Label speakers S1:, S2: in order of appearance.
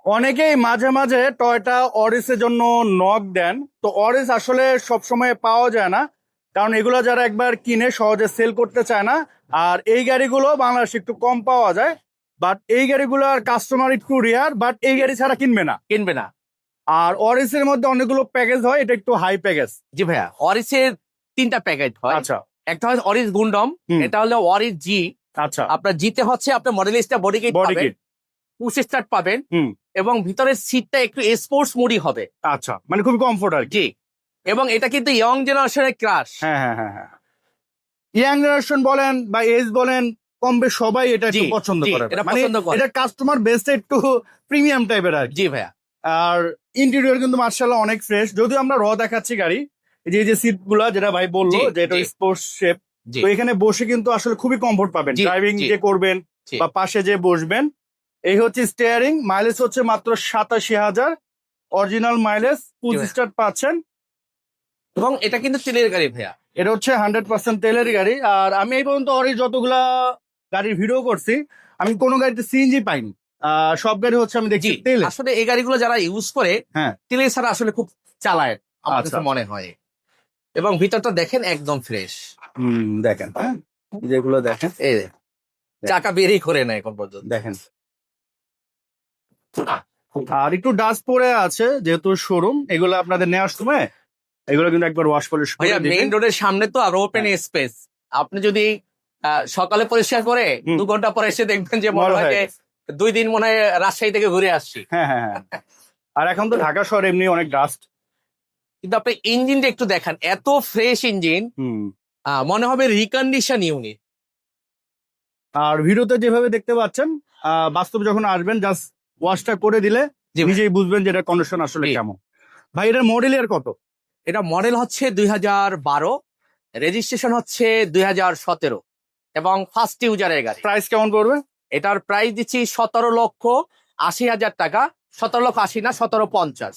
S1: অনেকেই মাঝে মাঝে টয়োটা অরিসের জন্য নক দেন। তো অরিস আসলে সবসময় পাওয়া যায় না, কারণ এগুলো যারা একবার কিনে সহজে সেল করতে চায় না। আর এই গাড়িগুলো বাংলাদেশে একটু কম পাওয়া যায়, বাট এই গাড়িগুলোর কাস্টমার একটু রেয়ার, বাট এই গাড়ি ছাড়া কিনবে না।
S2: কিনবে না।
S1: আর অরিসের মধ্যে অনেকগুলো প্যাকেজ হয়, এটা একটু হাই প্যাকেজ।
S2: জি ভাইয়া, অরিসের 3টা প্যাকেজ হয়।
S1: আচ্ছা
S2: একটা হয় অরিস গুন্ডম,
S1: হুম।
S2: এটা হলো অরিস জি।
S1: আচ্ছা
S2: আপনার জিতে হচ্ছে আপনার মডেলিস্টটা বডি কিট
S1: বডি
S2: পাবেন,
S1: কিট।
S2: পুশ স্টার্ট পাবেন,
S1: হুম।
S2: এবং ভিতরের সিটটা একটু স্পোর্টস মুডি হবে।
S1: আচ্ছা, মানে খুবই কমফোর্ট আর কি।
S2: জি, এবং এটা কিন্তু ইয়ং জেনারেশনের ক্রাশ।
S1: হ্যাঁ হ্যাঁ হ্যাঁ হ্যাঁ, ইয়াং জেনারেশন বলেন বা এজ বলেন, কম বেশ সবাই এটা একটু
S2: জি,
S1: পছন্দ
S2: জি,
S1: করে।
S2: এটা
S1: মানে
S2: পছন্দ করে।
S1: এটা কাস্টমার বেসটা একটু প্রিমিয়াম টাইপের আর কি।
S2: জি ভাইয়া।
S1: আর ইন্টেরিয়র কিন্তু মার্শাল্লাহ অনেক ফ্রেশ। যদিও আমরা দেখাচ্ছি গাড়ি, এই যে সিট গুলা যেটা ভাই বললো
S2: জি,
S1: যে এটা
S2: জি।
S1: স্পোর্টস শেপ,
S2: জি,
S1: তো এখানে বসে কিন্তু আসলে খুবই কমফোর্ট পাবেন
S2: জি,
S1: ড্রাইভিং
S2: জি,
S1: যে করবেন
S2: জি।
S1: বা পাশে যে বসবেন। এই হচ্ছে স্টিয়ারিং, মাইলেজ হচ্ছে মাত্র 87,000 অরিজিনাল মাইলেজ, ফুল
S2: জি ভাইয়া।
S1: স্টার্ট পাচ্ছেন।
S2: এবং এটা কিন্তু তেলের গাড়ি ভাইয়া।
S1: এটা হচ্ছে 100% তেলের গাড়ি। আর আমি এই পর্যন্ত যতগুলা গাড়ির ভিডিও করছি, আমি কোনো গাড়িতে সিএনজি পাইনি। সব গাড়ি হচ্ছে আমি দেখছি
S2: জি,
S1: তেলে।
S2: আসলে এই গাড়িগুলো যারা ইউজ করে
S1: হ্যাঁ
S2: তেলে ছাড়া আসলে খুব চালায় আমার
S1: আচ্ছা।
S2: কাছে মনে হয়। এবং ভিতরটা দেখেন একদম ফ্রেশ।
S1: দেখেন, হ্যাঁ যেগুলো দেখেন,
S2: এই চাকা বেরই করে না এখন পর্যন্ত।
S1: দেখেন। আর একটু ডাস্ট পড়ে আছে যেহেতু শোরুম, এগুলো আপনাদের নেওয়ার সময় এগুলো কিন্তু একবার ওয়াশ পলিশ করে
S2: ভাইয়া,
S1: দিবেন।
S2: মেইন রোডের সামনে তো আর ওপেন
S1: হ্যাঁ।
S2: স্পেস। আপনি যদি সকালে পরিষ্কার করে
S1: হুম।
S2: 2 ঘন্টা পরে এসে দেখবেন যে মনে
S1: ময়লা
S2: হয়
S1: হয়ে
S2: যে
S1: গেছে।
S2: 2 দিন মনে হয় রাজশাহী থেকে ঘুরে আসছি।
S1: হ্যাঁ হ্যাঁ হ্যাঁ। আর এখন তো ঢাকা শহরে এমনি অনেক ডাস্ট।
S2: কিন্তু আপনি ইঞ্জিনটা একটু দেখান, এত ফ্রেশ ইঞ্জিন, মনে হবে রিকন্ডিশন ইউনিট।
S1: আর ভিডিওতে যেভাবে দেখতে পাচ্ছেন, বাস্তবে যখন আসবেন জাস্ট ওয়াশটা করে দিলে
S2: জি ভাই।
S1: নিজেই বুঝবেন যে এটা কন্ডিশন আসলে
S2: জি।
S1: কেমন। ভাই এটার মডেল ইয়ার কত?
S2: এটা মডেল হচ্ছে 2012, রেজিস্ট্রেশন হচ্ছে 2017, এবং ফার্স্ট ইউজারের গাড়ি।
S1: প্রাইস কেমন পড়বে?
S2: এটার প্রাইস দিচ্ছি 17,80,000 টাকা। 17,80,000 না, 17,50,000।